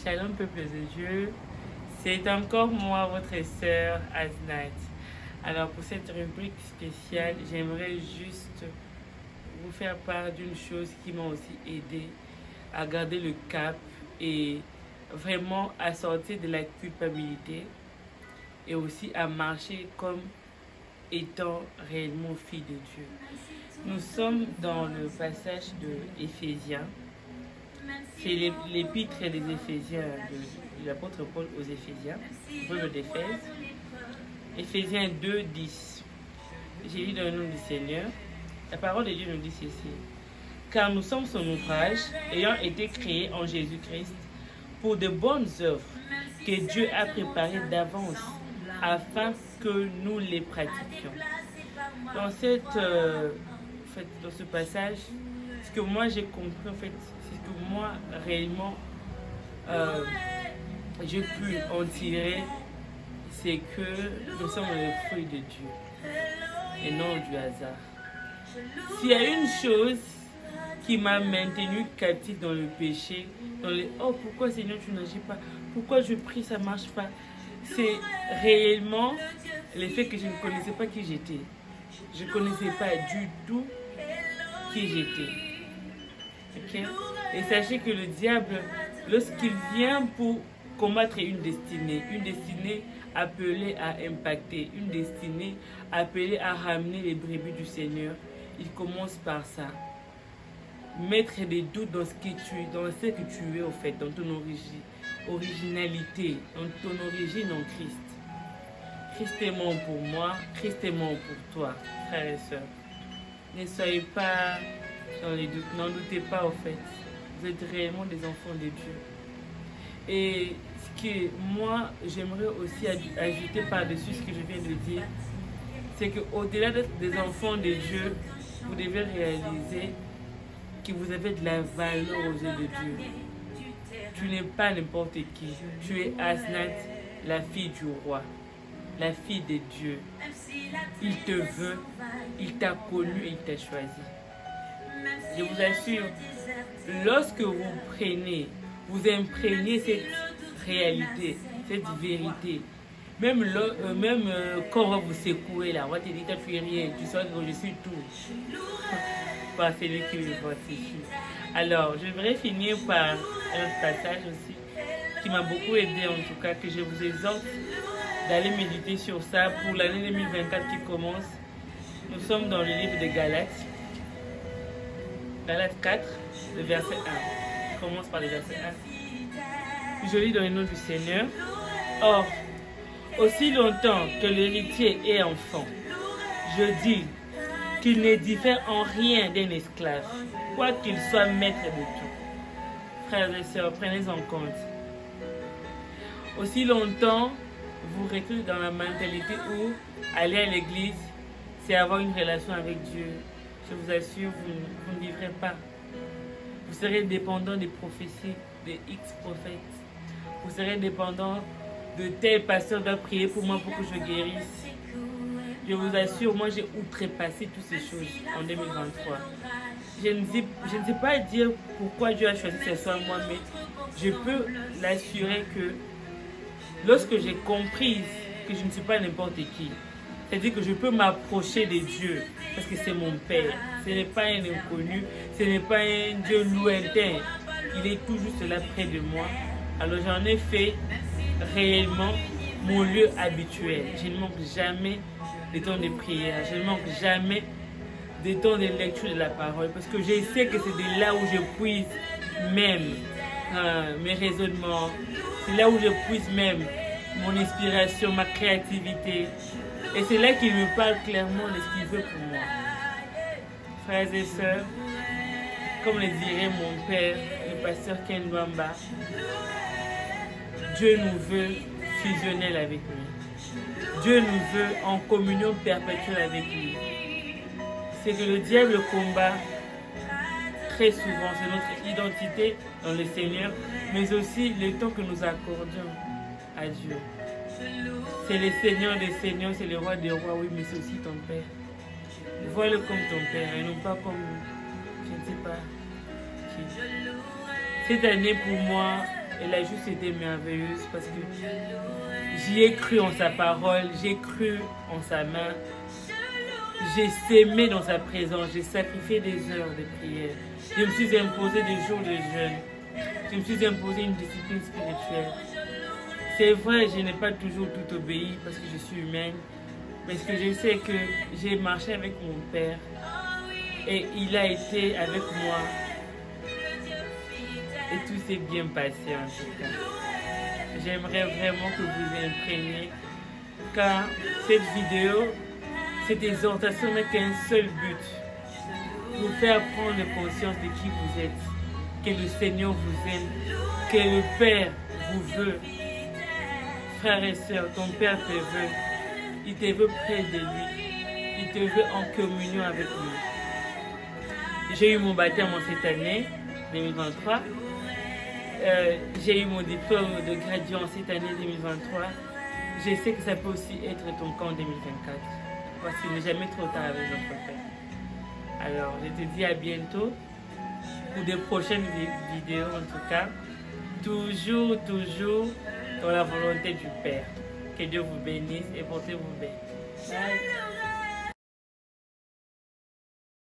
Shalom peuple de Dieu, c'est encore moi, votre sœur Aznat. Alors pour cette rubrique spéciale, j'aimerais juste vous faire part d'une chose qui m'a aussi aidé à garder le cap et vraiment à sortir de la culpabilité et aussi à marcher comme étant réellement fille de Dieu. Nous sommes dans le passage de Éphésiens. C'est l'épître des Éphésiens de l'apôtre Paul aux Éphésiens, Paul d'Éphèse. Éphésiens 2, 10. J'ai lu dans le nom du Seigneur. La parole de Dieu nous dit ceci. Car nous sommes son ouvrage, ayant été créés en Jésus-Christ pour de bonnes œuvres que Dieu a préparées d'avance afin que nous les pratiquions. Dans ce passage, ce que moi j'ai compris, en fait, c'est ce que moi réellement j'ai pu en tirer, c'est que nous sommes le fruit de Dieu et non du hasard. S'il y a une chose qui m'a maintenu captif dans le péché, dans les oh pourquoi Seigneur tu n'agis pas, pourquoi je prie ça marche pas, c'est réellement le fait que je ne connaissais pas qui j'étais. Je ne connaissais pas du tout qui j'étais. Okay? Et sachez que le diable, lorsqu'il vient pour combattre une destinée appelée à impacter, une destinée appelée à ramener les brebis du Seigneur, il commence par ça. Mettre des doutes dans ce que tu es au fait, dans ton originalité, dans ton origine en Christ. Christ est mort pour moi, Christ est mort pour toi, frères et sœurs. Ne soyez pas dans les doutes, n'en doutez pas au fait. Vous êtes réellement des enfants de Dieu. Et ce que moi, j'aimerais aussi ajouter par-dessus ce que je viens de dire, c'est qu'au-delà d'être des enfants de Dieu, vous devez réaliser que vous avez de la valeur aux yeux de Dieu. Tu n'es pas n'importe qui. Tu es Aznat, la fille du roi, la fille de Dieu. Il te veut, il t'a connu et il t'a choisi. Je vous assure, lorsque vous vous imprégnez cette réalité, cette vérité, même quand on va vous secouer là, on va te dire tu es rien, tu sauras que je suis tout. Par celui qui me fortifie. Alors, je voudrais finir par un autre passage aussi qui m'a beaucoup aidé en tout cas, que je vous exhorte d'aller méditer sur ça pour l'année 2024 qui commence. Nous sommes dans le livre de Galates. Galates 4, le verset 1. Je commence par le verset 1. Je lis dans le nom du Seigneur. Or, aussi longtemps que l'héritier est enfant, je dis qu'il ne diffère en rien d'un esclave, quoi qu'il soit maître de tout. Frères et sœurs, prenez en compte. Aussi longtemps, vous restez dans la mentalité où aller à l'église, c'est avoir une relation avec Dieu. Je vous assure, vous ne vivrez pas. Vous serez dépendant des prophéties, des X prophètes. Vous serez dépendant de tel pasteur doit prier pour moi pour que je guérisse. Je vous assure, moi j'ai outrepassé toutes ces choses en 2023. Je ne sais pas dire pourquoi Dieu a choisi ce soir moi, mais je peux l'assurer que lorsque j'ai compris que je ne suis pas n'importe qui, c'est-à-dire que je peux m'approcher de Dieu parce que c'est mon Père. Ce n'est pas un inconnu, ce n'est pas un Dieu lointain. Il est tout juste là près de moi. Alors j'en ai fait réellement mon lieu habituel. Je ne manque jamais des temps de prière, je ne manque jamais des temps de lecture de la parole parce que je sais que c'est de là où je puise même mes raisonnements, c'est là où je puise même mon inspiration, ma créativité et c'est là qu'il me parle clairement de ce qu'il veut pour moi. Frères et sœurs, comme le dirait mon père, le pasteur Ken Bamba, Dieu nous veut fusionnels avec lui. Dieu nous veut en communion perpétuelle avec lui. C'est que le diable combat très souvent, c'est notre identité dans le Seigneur, mais aussi le temps que nous accordons à Dieu. C'est le Seigneur des Seigneurs, c'est le roi des rois, oui, mais c'est aussi ton Père. Vois-le comme ton Père et non pas comme, je ne sais pas qui. Cette année pour moi, elle a juste été merveilleuse parce que j'y ai cru en sa parole, j'ai cru en sa main, j'ai s'aimé dans sa présence, j'ai sacrifié des heures de prière, je me suis imposé des jours de jeûne, je me suis imposé une discipline spirituelle. C'est vrai, je n'ai pas toujours tout obéi parce que je suis humaine, parce que je sais que j'ai marché avec mon Père et il a été avec moi et tout s'est bien passé en tout cas. J'aimerais vraiment que vous imprégniez car cette vidéo, cette exhortation n'a qu'un seul but, vous faire prendre conscience de qui vous êtes, que le Seigneur vous aime, que le Père vous veut. Frères et sœurs, ton Père te veut, il te veut près de lui, il te veut en communion avec lui. J'ai eu mon baptême en cette année, 2023. J'ai eu mon diplôme de graduat en cette année 2023. Je sais que ça peut aussi être ton cas en 2024. Parce qu'il n'est jamais trop tard avec notre Père. Alors, je te dis à bientôt pour de prochaines vidéos en tout cas. Toujours dans la volonté du Père. Que Dieu vous bénisse et portez-vous bien. Bye.